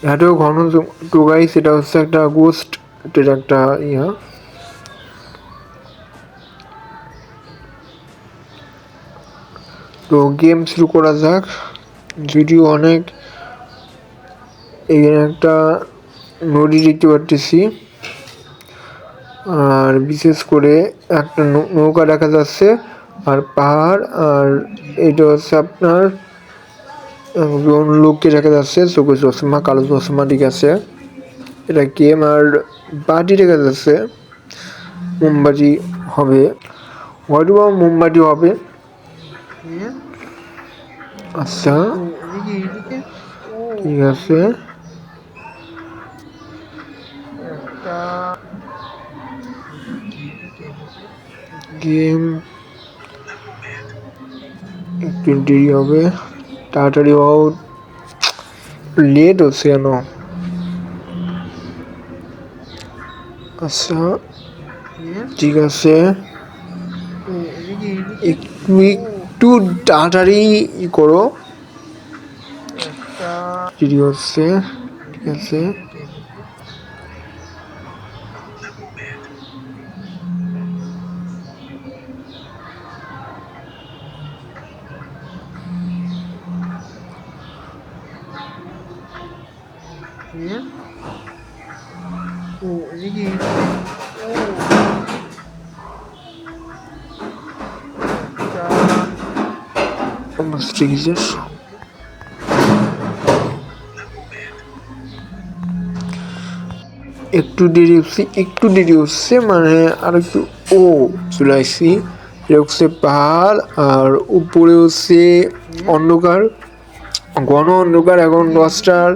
এটাও ঘন। তো গাইস এটা হচ্ছে একটা গোস্টের একটা ইয়া। তো গেম শুরু করা যাক। ভিডিও অনেক। এখানে একটা নদী দেখতে পারতেছি, আর বিশেষ করে একটা নৌকা দেখা যাচ্ছে, আর পাহাড়, আর এটা হচ্ছে আপনার লোককে দেখা যাচ্ছে, চোখে চশমা, কালো চশমা, ঠিক আছে। এটা গেম। আর বাটি দেখা যাচ্ছে, মোমবাতি হবে, হয়তো বা মোমবাতি হবে। আচ্ছা ঠিক আছে। গেম একটু দেরি হবে, তাড়াতাড়ি হও, লেট হচ্ছে কেন? আচ্ছা ঠিক আছে, একটু একটু তাড়াতাড়ি করো, দেরি হচ্ছে, ঠিক আছে। ঠিক আছে, একটু দেরি হচ্ছে মানে আর একটু। ও চলে আসছি। এটা হচ্ছে পাহাড়, আর উপরে হচ্ছে অন্ধকার, ঘন অন্ধকার। এখন 10টার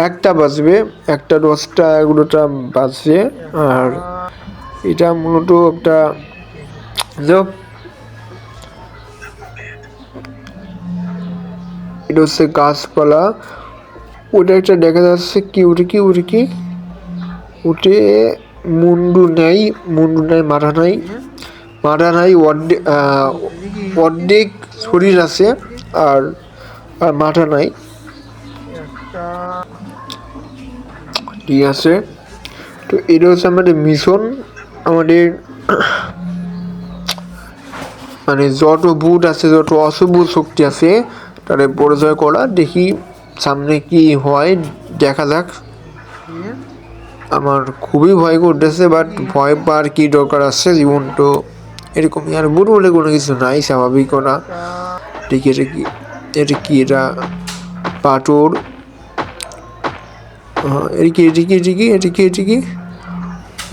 1টা বাজবে, 1টা 10টা 11টা বাজছে। আর এটা মূলত একটা এটা হচ্ছে গাছপালা। ওটা একটা দেখা যাচ্ছে কি, ওটে মুন্ডু নাই, মাথা নাই, অর্ধেক শরীর আছে, আর আর মাথা নাই, ঠিক আছে। তো এটা হচ্ছে আমাদের মিশন, আমাদের মানে যত ভূত আছে, যত অশুভ শক্তি আছে, তাদের পরিচয় করা। দেখি সামনে কি হয়, দেখা যাক। আমার খুবই ভয় করতেছে, বাট ভয় পাওয়ার কি দরকার আছে, জীবন তো এরকমই। আর ভূত বলে কোনো কিছু নাই, স্বাভাবিক ওরা। দেখি এটা পাথর, এটা কি।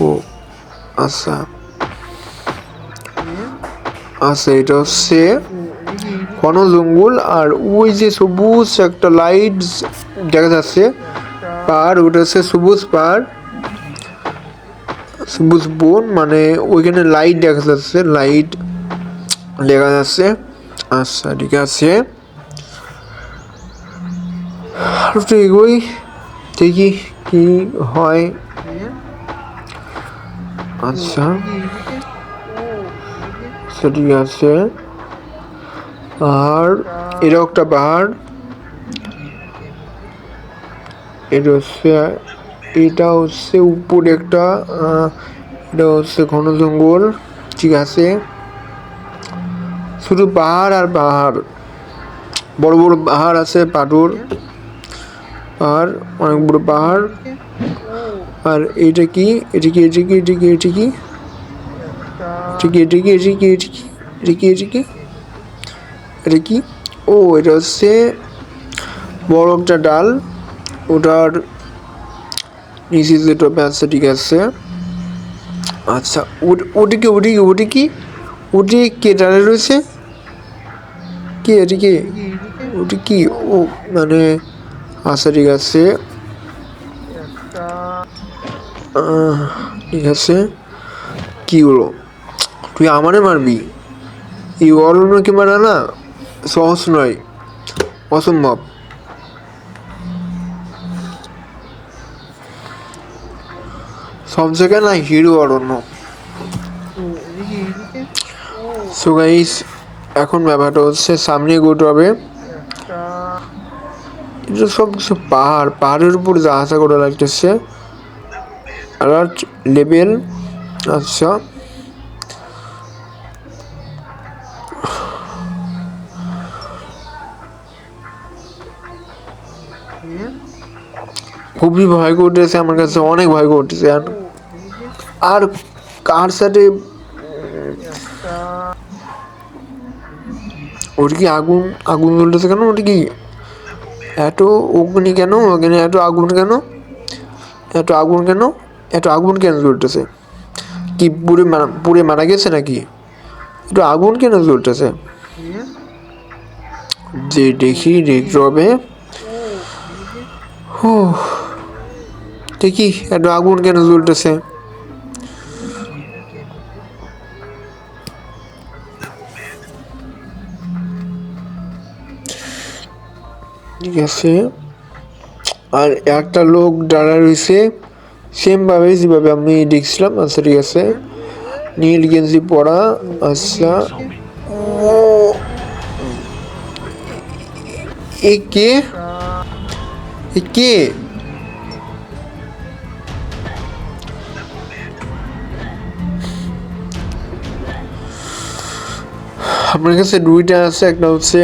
ও আচ্ছা আচ্ছা, এটা হচ্ছে ঘন জঙ্গল, আর ওই যে সবুজ একটা লাইট দেখা যাচ্ছে, পাহাড়, ওটা হচ্ছে সবুজ পাহাড়, সবুজ বন, মানে ওইখানে লাইট দেখা যাচ্ছে। আচ্ছা ঠিক আছে, এগোই, দেখি কি হয়। আচ্ছা ঠিক আছে। আর এটা একটা পাহাড়, এটা হচ্ছে উপরে একটা, এটা হচ্ছে ঘন জঙ্গল, ঠিক আছে। শুধু পাহাড় আর পাহাড়, বড় বড় পাহাড় আছে, পাহাড়, অনেক বড় পাহাড়। আর এটা কি, এটা কি? ও এটা হচ্ছে বড় একটা ডাল, ওটার নিচে যে টপে আছে, ঠিক আছে। আচ্ছা ওটি কে ডালে রয়েছে, ওটি কি? ও মানে আচ্ছা ঠিক আছে, ঠিক আছে। কি হলো, তুই আমারে মারবি? এই অরণ্যকে মারা না সহজ নয়, অসম্ভব। সব জায়গায় না হিরো অরণ্য। সো গাইস, এখন ব্যাপারটা হচ্ছে সামনে এগোতে হবে। এটা সব কিছু পাহাড়, পাহাড়ের উপর যা আশা করা লাগতেছে। আলার্ট লেভেল, আচ্ছা খুবই ভয় করতেছে আমার কাছে, অনেক ভয় করতেছে। আর কার সাথে ওটা কি আগুন, আগুন জ্বলতেছে কেন? ওটা কি এত অগ্নি কেন? ওখানে এত আগুন কেন? এত আগুন কেন? এত আগুন কেন জ্বলতেছে? কি পুড়ে মারা গেছে নাকি? একটু আগুন কেন জ্বলতেছে? যে দেখি দেখতে হবে। দেখি এত আগুন কেন জ্বলতেছে? ঠিক আছে, আর একটা লোক দাঁড়া রয়েছে সেম ভাবে যেভাবে আমি দেখছিলাম। আচ্ছা ঠিক আছে, নীল গেঞ্জি পরা। আচ্ছা ও এ কে? এ কে? আমার কাছে দুইটা আছে, একটা হচ্ছে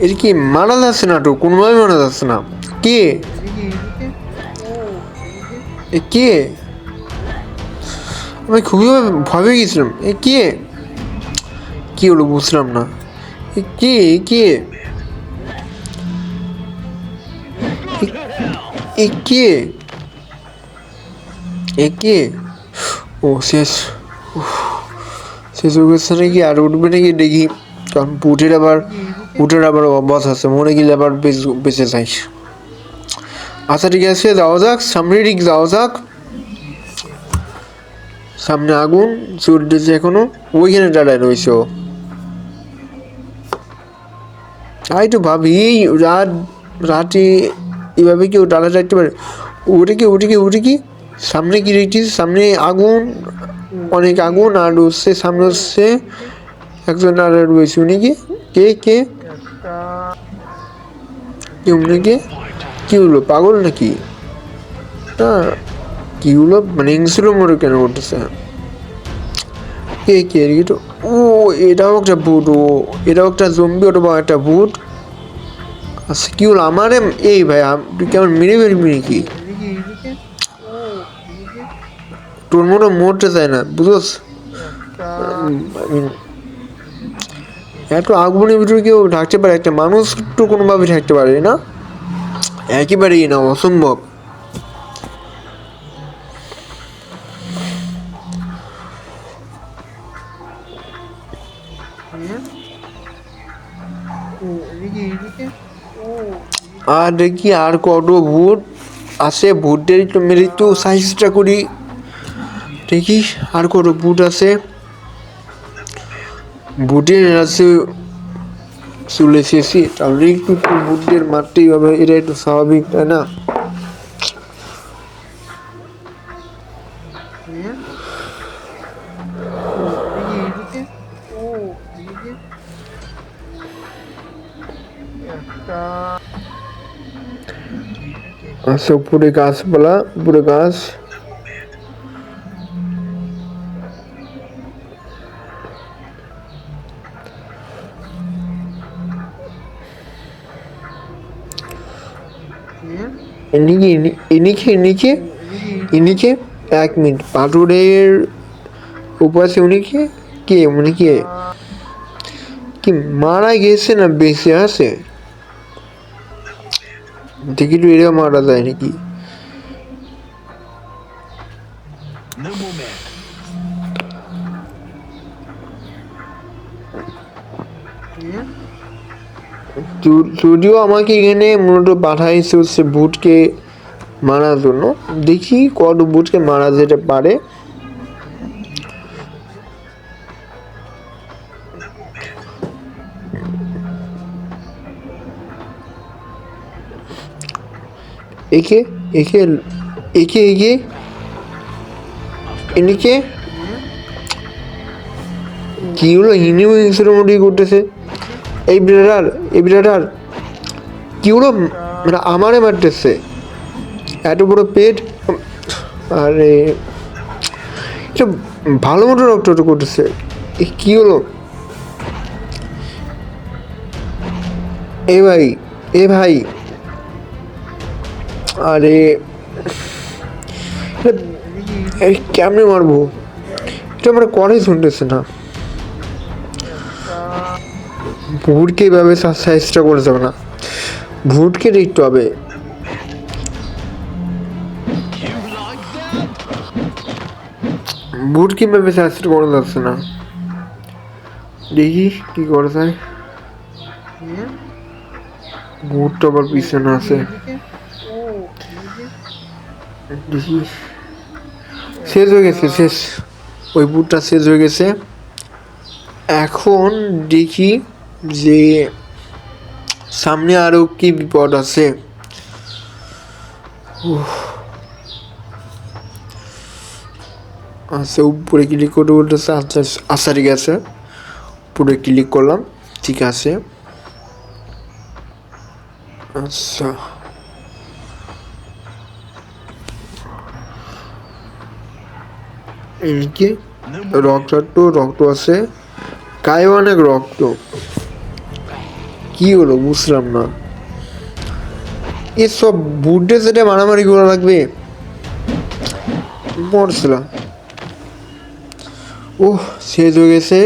এটা কি মারা যাচ্ছে না, তো কোনোভাবে মারা যাচ্ছে না। কে কে? আমি খুবই ভয় পেয়ে গেছিলাম। এ কে? কি হলো বুঝলাম না। এ কে? কে? এ কে? এ কে? ও শেষ, শেষ হয়ে গেছে নাকি? আর উঠবে নাকি দেখি, কারণ উঠের আবার অভ্যাস আছে, মনে গেলে আবার বেঁচে যাই। আচ্ছা ঠিক আছে, যাওয়া যাক সামনে, ঠিক যাওয়া যাক। সামনে আগুন চলতেছে এখনো, ওইখানে দাঁড়ায় রয়েছে ও। তাই তো ভাবি, রাতে এভাবে কেউ দাঁড়া থাকতে পারে? ওটা কি সামনে কি দেখছিস? সামনে আগুন, অনেক আগুন, আর হচ্ছে সামনে হচ্ছে একজন দাঁড়ায় রয়েছে। উনি কি? কে কে উনি কে? কি হলো, পাগল নাকি? না কি হলো, মানে হিংস্র মরে কেন করতেছে? কে কে এদিকে তো? ও এটাও একটা ভূত, এটাও একটা জম্বি, ওটা বা একটা ভূত। আচ্ছা কি হলো আমার? এই ভাই তুই কেমন মেরে ফেলবি নাকি? তোর মতো মরতে চায় না বুঝোস? এত আগুনের ভিতরে কেউ থাকতে পারে? একটা মানুষ তো কোনোভাবে থাকতে পারে না, একেবারেই না, অসম্ভব। আর দেখি আর কত ভূত আছে, ভূতের একটু মেরে একটু সাইজটা করি, দেখি আর কত ভূত আছে। ভূতের আছে চলে এসেছি, তাহলে একটু ভূতদের মারতেই হবে, এটা একটু স্বাভাবিক তাই না? আচ্ছা উপরে গাছপালা, উপরে গাছ। ইনিকে 1 মিনিট, পাথরের উপাসে উনি কে? উনি কে? কি মারা গেছে না বেঁচে আছে? দেখি তো এরা মারা যায় নাকি? যদিও আমাকে এখানে মূলত পাঠাইছে হচ্ছে ভূতকে মারার জন্য, দেখি কত ভূতকে মারা যেতে পারে। একে একে একে একে এনিকে কি হলো, হিন্দু হিংসের মধ্যে করতেছে? এই বিড়াটার কি হলো, মানে আমারে মারতেছে, এত বড় পেট। আরে এটা ভালো মতো রক্ত করতেছে, কি হলো? এ ভাই আরে কেমনে মারবো, এটা আমার কথাই শুনতেছে না। ভুটকে এভাবে সাইজটা করে যাবে না, ভুটকে দেখতে হবে। ভুটকে এভাবে সাইজটা করা যাচ্ছে না, দেখি কি করা যায়। ভুটটা আবার পিছনে আছে, দেখি। শেষ হয়ে গেছে, শেষ, ওই বুটটা শেষ হয়ে গেছে। এখন দেখি যে সামনে আরো কি বিপদ আছে। আচ্ছা, উপরে ক্লিক করে বলতেছে আচ্ছা আচ্ছা ঠিক আছে, উপরে ক্লিক করলাম, ঠিক আছে। আচ্ছা এদিকে রক্ত আছে, গায়ে অনেক রক্ত, কি হলো বুঝলাম না। এসব বুড্ডে সেটে মারামারি করা লাগবে, মরছিলাম। ওহ শেষ হয়ে গেছে।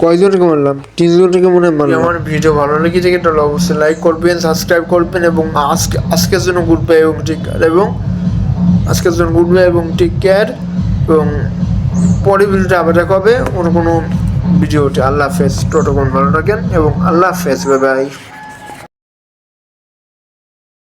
কয়জনকে মারলাম? 3 জনকে মনে হয় মারলাম। আমার ভিডিও ভালো লেগে থাকে তাহলে অবশ্যই লাইক করবেন, সাবস্ক্রাইব করবেন এবং আজকের জন্য গুড বাই এবং টেক কেয়ার, এবং পরের ভিডিওটা আবার দেখা হবে অন্য কোনো ভিডিওতে। আল্লাহ হাফেজ, ততক্ষণ ভালো থাকেন এবং আল্লাহ হাফেজ, বাই বাই।